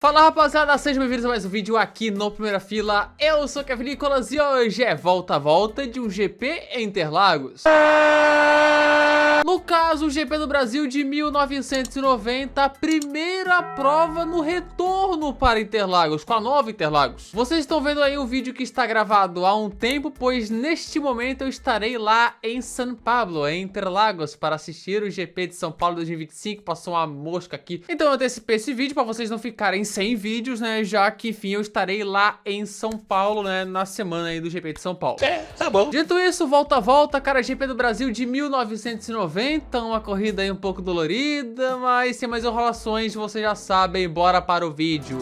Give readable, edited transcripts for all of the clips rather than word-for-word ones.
Fala rapaziada, sejam bem-vindos a mais um vídeo aqui no Primeira Fila. Eu sou o Kevin Nicolas e hoje é volta de um GP em Interlagos. No caso, o GP do Brasil de 1990, a primeira prova no retorno para Interlagos, com a nova Interlagos. Vocês estão vendo aí um vídeo que está gravado há um tempo, pois neste momento eu estarei lá em São Paulo, em Interlagos, para assistir o GP de São Paulo 2025. Passou uma mosca aqui, então eu antecipei esse vídeo para vocês não ficarem sem vídeos, né, já que, enfim, eu estarei lá em São Paulo, né, na semana aí do GP de São Paulo. Tá bom. Dito isso, volta, cara, GP do Brasil de 1990, uma corrida aí um pouco dolorida, mas sem mais enrolações, vocês já sabem, bora para o vídeo.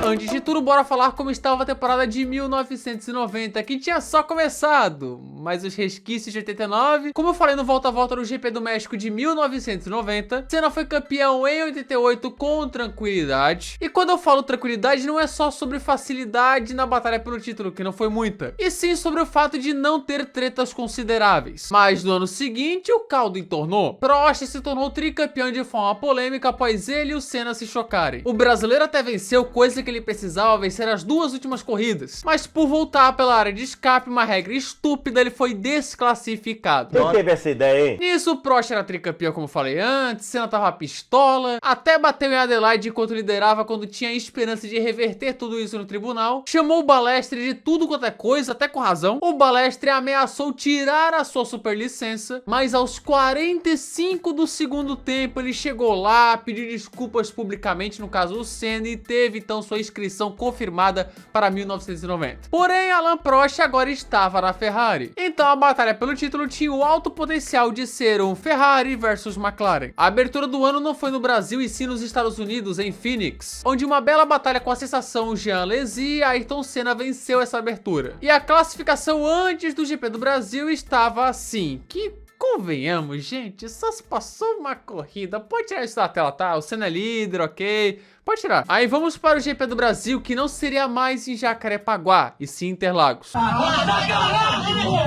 Antes de tudo, bora falar como estava a temporada de 1990, que tinha só começado, mas os resquícios de 89, como eu falei no volta no GP do México de 1990, Senna foi campeão em 88 com tranquilidade. E quando eu falo tranquilidade, não é só sobre facilidade na batalha pelo título, que não foi muita, e sim sobre o fato de não ter tretas consideráveis. Mas no ano seguinte, o caldo entornou. Prost se tornou tricampeão de forma polêmica após ele e o Senna se chocarem. O brasileiro até venceu, coisa que ele precisava vencer as duas últimas corridas, mas por voltar pela área de escape, uma regra estúpida, ele foi desclassificado. Quem teve essa ideia, hein? Nisso, o Prost era tricampeão, como eu falei antes, Senna tava pistola, até bateu em Adelaide enquanto liderava, quando tinha esperança de reverter tudo isso no tribunal. Chamou o Balestre de tudo quanto é coisa, até com razão. O Balestre ameaçou tirar a sua superlicença, mas aos 45 do segundo tempo, ele chegou lá, pediu desculpas publicamente, no caso o Senna, e teve então sua inscrição confirmada para 1990. Porém, Alain Prost agora estava na Ferrari, então a batalha pelo título tinha o alto potencial de ser um Ferrari versus McLaren. A abertura do ano não foi no Brasil e sim nos Estados Unidos, em Phoenix, onde uma bela batalha com a sensação Jean Alesi e Ayrton Senna venceu essa abertura. E a classificação antes do GP do Brasil estava assim, que convenhamos, gente, só se passou uma corrida. Pode tirar isso da tela, tá? O Senna é líder, ok? Pode tirar. Aí vamos para o GP do Brasil, que não seria mais em Jacarepaguá, e sim Interlagos.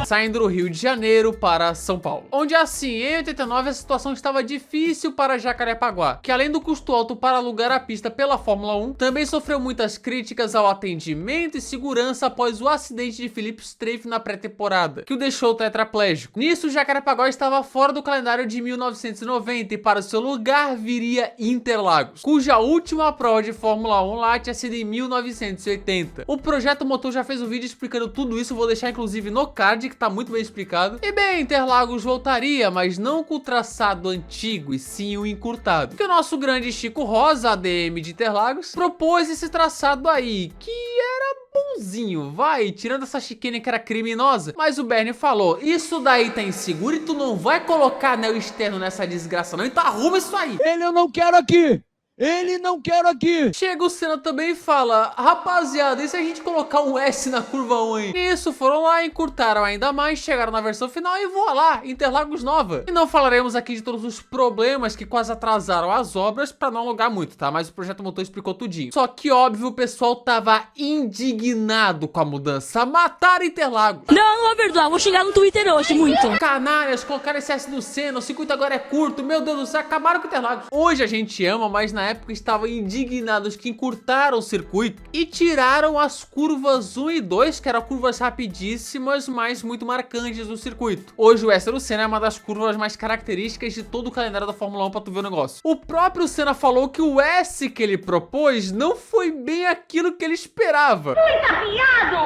Saindo do Rio de Janeiro para São Paulo. Onde assim, em 89 a situação estava difícil para Jacarepaguá, que além do custo alto para alugar a pista pela Fórmula 1, também sofreu muitas críticas ao atendimento e segurança após o acidente de Felipe Streiff na pré-temporada, que o deixou tetraplégico. Nisso, Jacarepaguá estava fora do calendário de 1990 e para seu lugar viria Interlagos, cuja última prova de Fórmula 1 lá tinha sido em 1980. O Projeto Motor já fez um vídeo explicando tudo isso, vou deixar inclusive no card, que tá muito bem explicado. E bem, Interlagos voltaria, mas não com o traçado antigo, e sim o encurtado, que o nosso grande Chico Rosa, ADM de Interlagos, propôs esse traçado aí, que era bonzinho, vai, tirando essa chicane que era criminosa. Mas o Bernie falou, isso daí tá inseguro e tu não vai colocar anel externo nessa desgraça não, então arruma isso aí. Ele eu não quero aqui! Ele não quero aqui! Chega o Senna também e fala, rapaziada, e se a gente colocar um S na curva 1, hein? Nisso, foram lá, encurtaram ainda mais, chegaram na versão final e voa lá, Interlagos nova. E não falaremos aqui de todos os problemas que quase atrasaram as obras, pra não alongar muito, tá? Mas o Projeto Motor explicou tudinho. Só que, óbvio, o pessoal tava indignado com a mudança. Mataram Interlagos. Não, vou perdoar, vou xingar no Twitter hoje, muito. Canalhas, colocaram esse S no Senna, o circuito agora é curto, meu Deus do céu, acabaram com Interlagos. Hoje a gente ama, mas na época estavam indignados que encurtaram o circuito e tiraram as curvas 1 e 2, que eram curvas rapidíssimas, mas muito marcantes do circuito. Hoje o S do Senna é uma das curvas mais características de todo o calendário da Fórmula 1, pra tu ver o negócio. O próprio Senna falou que o S que ele propôs não foi bem aquilo que ele esperava.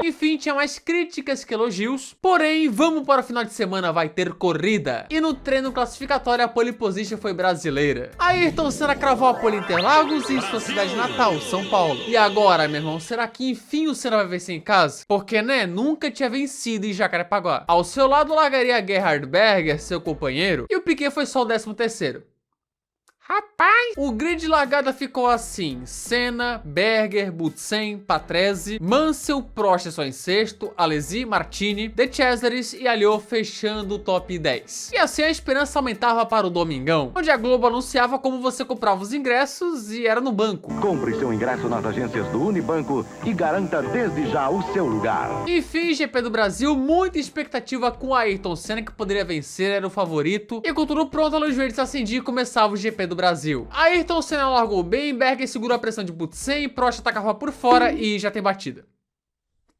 Enfim, tinha mais críticas que elogios, porém, vamos para o final de semana, vai ter corrida. E no treino classificatório, a pole position foi brasileira. Ayrton Senna cravou a pole Interlagos em sua cidade natal, São Paulo. E agora, meu irmão, será que enfim o Senna vai vencer em casa? Porque, né, nunca tinha vencido em Jacarepaguá. Ao seu lado largaria Gerhard Berger, seu companheiro, e o Piquet foi só o 13º. Rapaz, o grid de largada ficou assim: Senna, Berger, Butsen, Patrese, Mansell, Prost só em sexto, Alesi, Martini, De Cesaris e Alliot fechando o top 10. E assim a esperança aumentava para o domingão, onde a Globo anunciava como você comprava os ingressos e era no banco. Compre seu ingresso nas agências do Unibanco e garanta desde já o seu lugar. Enfim, GP do Brasil, muita expectativa com Ayrton Senna, que poderia vencer, era o favorito. E com tudo pronto, a luz verde se acendia e começava o GP do Brasil. Ayrton Senna largou bem, Berger segurou a pressão de Butsen, Prost atacava por fora e já tem batida.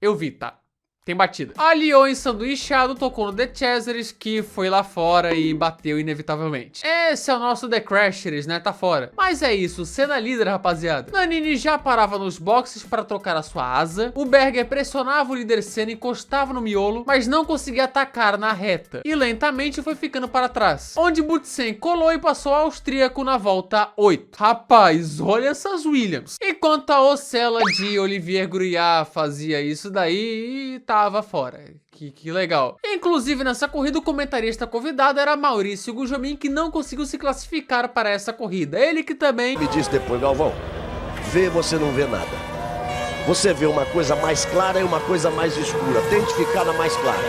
Eu vi, tá? Tem batida. Alliot ensanduichado tocou no De Cesaris, que foi lá fora e bateu inevitavelmente. Esse é o nosso The Crashers, né? Tá fora. Mas é isso, Senna líder, rapaziada. Nannini já parava nos boxes para trocar a sua asa. O Berger pressionava o líder Senna, encostava no miolo, mas não conseguia atacar na reta. E lentamente foi ficando para trás, onde Butsen colou e passou ao austríaco na volta 8. Rapaz, olha essas Williams. Enquanto a Ocella de Olivier Gruyat fazia isso daí, tava fora. Que legal. Inclusive, nessa corrida, o comentarista convidado era Maurício Gugelmin, que não conseguiu se classificar para essa corrida. Ele que também Me disse depois, Galvão, vê você não vê nada. Você vê uma coisa mais clara e uma coisa mais escura. Tente ficar na mais clara,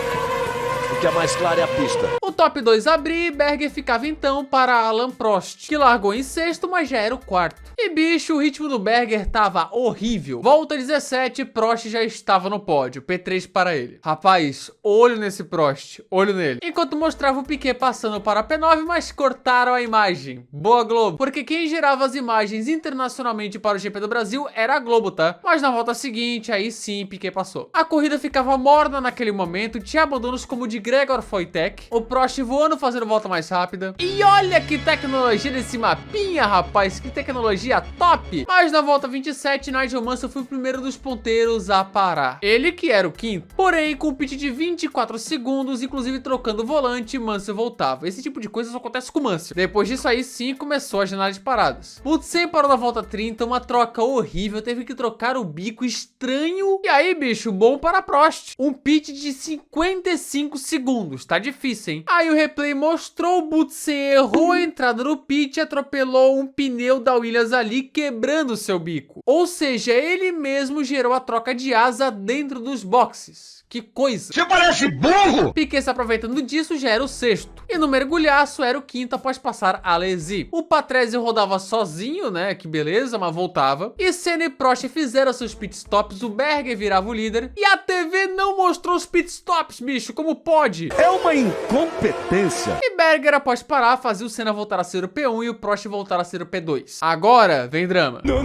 porque a mais clara é a pista. O top 2 abria e Berger ficava então para Alain Prost, que largou em sexto, mas já era o quarto. E bicho, o ritmo do Berger tava horrível. Volta 17, Prost já estava no pódio, P3 para ele. Rapaz, olho nesse Prost, olho nele. Enquanto mostrava o Piquet passando para a P9, mas cortaram a imagem. Boa Globo, porque quem gerava as imagens internacionalmente para o GP do Brasil era a Globo, tá? Mas na volta seguinte, aí sim, Piquet passou. A corrida ficava morna naquele momento, tinha abandonos como o de Gregor Foytek, o Prost voando fazendo volta mais rápida. E olha que tecnologia nesse mapinha, rapaz, que tecnologia top! Mas na volta 27, Nigel Mansell foi o primeiro dos ponteiros a parar. Ele que era o quinto. Porém, com um pit de 24 segundos, inclusive trocando o volante, Mansell voltava. Esse tipo de coisa só acontece com o Mansell. Depois disso aí sim, começou a janela de paradas. Butsen parou na volta 30, uma troca horrível, teve que trocar o bico estranho. E aí, bicho, bom para Prost. Um pit de 55 segundos, tá difícil, hein? Aí o replay mostrou o Butsen errou a entrada no pit e atropelou um pneu da Williams ali, quebrando seu bico. Ou seja, ele mesmo gerou a troca de asa dentro dos boxes. Que coisa. Você parece burro! Piquet se aproveitando disso já era o sexto. E no mergulhaço era o quinto após passar Alesi. O Patrese rodava sozinho, né? Que beleza, mas voltava. E Senna e Prost fizeram seus pitstops, o Berger virava o líder. E a TV não mostrou os pitstops, bicho, como pode? É uma incompetência. E Berger, após parar, fazia o Senna voltar a ser o P1 e o Prost voltar a ser o P2. Agora vem drama. Não.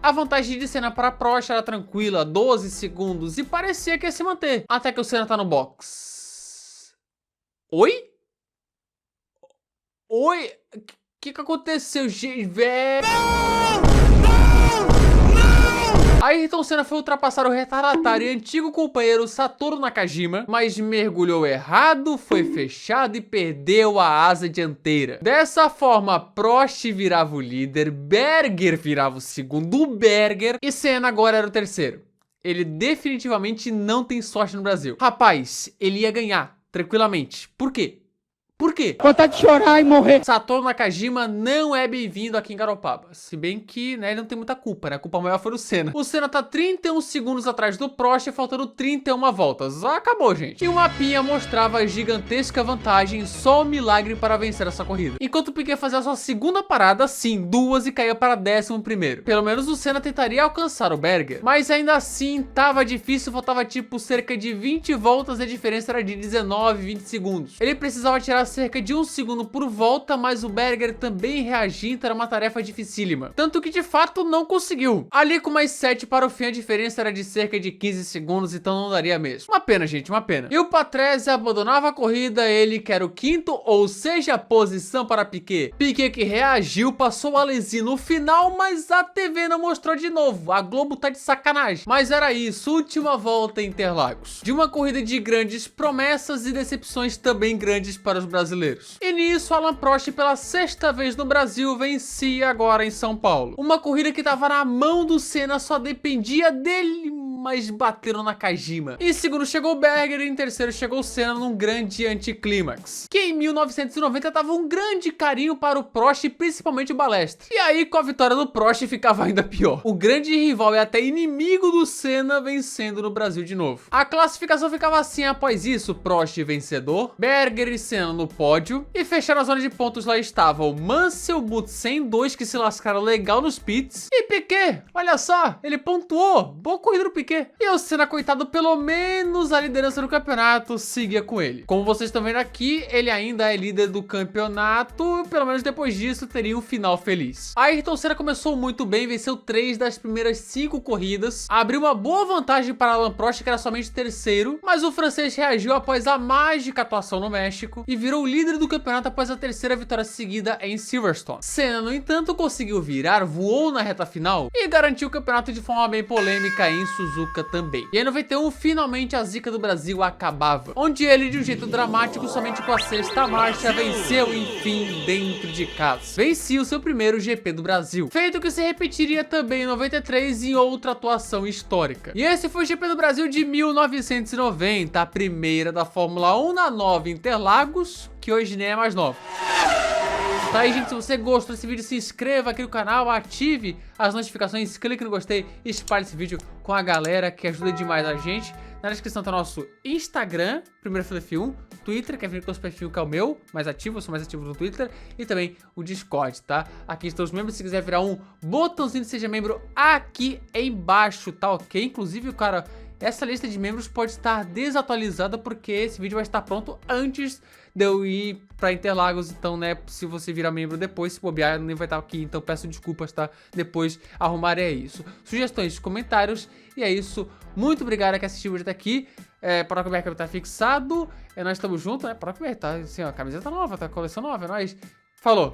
A vantagem de Senna para Prost era tranquila, 12 segundos, e parecia que ia se manter. Até que o Senna tá no box. Oi? Oi? O que aconteceu, gente, velho? Ayrton Senna foi ultrapassar o retardatário e antigo companheiro Satoru Nakajima, mas mergulhou errado, foi fechado e perdeu a asa dianteira. Dessa forma, Prost virava o líder, Berger virava o segundo, Berger, e Senna agora era o terceiro. Ele definitivamente não tem sorte no Brasil. Rapaz, ele ia ganhar, tranquilamente. Por quê? Por quê? Vontade de chorar e morrer. Satoru Nakajima não é bem-vindo aqui em Garopaba. Se bem que, né, ele não tem muita culpa, né? A culpa maior foi do Senna. O Senna tá 31 segundos atrás do Prost, faltando 31 voltas. Acabou, gente. E o mapinha mostrava a gigantesca vantagem, só um milagre para vencer essa corrida. Enquanto o Piquet fazia a sua segunda parada, sim, duas, e caía para 11º. Pelo menos o Senna tentaria alcançar o Berger. Mas ainda assim, tava difícil, faltava tipo cerca de 20 voltas e a diferença era de 19, 20 segundos. Ele precisava tirar cerca de 1 segundo por volta, mas o Berger também reagindo era uma tarefa dificílima. Tanto que de fato não conseguiu. Ali com mais 7 para o fim, a diferença era de cerca de 15 segundos, então não daria mesmo. Uma pena, gente, uma pena. E o Patrese abandonava a corrida, ele que era o quinto, ou seja, a posição para Piquet. Piquet que reagiu, passou o Alesi no final, mas a TV não mostrou de novo. A Globo tá de sacanagem. Mas era isso, última volta em Interlagos. De uma corrida de grandes promessas e decepções também grandes para os brasileiros. E nisso, Alain Prost, pela 6ª vez no Brasil, vencia agora em São Paulo. Uma corrida que estava na mão do Senna, só dependia dele, mas bateram na Kajima. Em segundo chegou o Berger e em terceiro chegou o Senna num grande anticlímax, que em 1990 tava um grande carinho para o Prost e principalmente o Balestre. E aí com a vitória do Prost ficava ainda pior. O grande rival e até inimigo do Senna vencendo no Brasil de novo. A classificação ficava assim após isso: Prost vencedor, Berger e Senna no pódio, e fechando a zona de pontos lá estavam Mansell, Butsen, dois que se lascaram legal nos pits, e Piquet, olha só, ele pontuou, boa corrida do Piquet. E o Senna, coitado, pelo menos a liderança do campeonato seguia com ele. Como vocês estão vendo aqui, ele ainda é líder do campeonato, pelo menos depois disso teria um final feliz. Ayrton Senna começou muito bem, venceu 3 das primeiras 5 corridas, abriu uma boa vantagem para Alain Prost, que era somente terceiro, mas o francês reagiu após a mágica atuação no México e virou o líder do campeonato após a terceira vitória seguida em Silverstone. Senna, no entanto, conseguiu virar, voou na reta final e garantiu o campeonato de forma bem polêmica em Suzuka também. E em 91, finalmente a zica do Brasil acabava, onde ele, de um jeito dramático, somente com a sexta marcha, venceu, enfim, dentro de casa. Vencia o seu primeiro GP do Brasil, feito que se repetiria também em 93 em outra atuação histórica. E esse foi o GP do Brasil de 1990, a primeira da Fórmula 1 na nova Interlagos, que hoje nem é mais nova. Tá aí, gente, se você gostou desse vídeo, se inscreva aqui no canal, ative as notificações, clique no gostei e espalhe esse vídeo com a galera, que ajuda demais a gente. Na descrição tá nosso Instagram, Primeira Fila F1, Twitter, que é Vinícolas Perfil, que é o meu, mais ativo, eu sou mais ativo no Twitter, e também o Discord, tá? Aqui estão os membros, se quiser virar um botãozinho de seja membro aqui embaixo, tá ok? Inclusive, cara, essa lista de membros pode estar desatualizada porque esse vídeo vai estar pronto antes de eu ir pra Interlagos, então, né, se você virar membro depois, se bobear, nem vai estar aqui, então peço desculpas, tá? Depois arrumarei isso. Sugestões, comentários, e é isso. Muito obrigado que assistiu o vídeo até aqui. Para o BR tá fixado, nós estamos juntos, né? Para o BR tá, assim, ó, camiseta nova, tá, coleção nova, é nóis. Falou!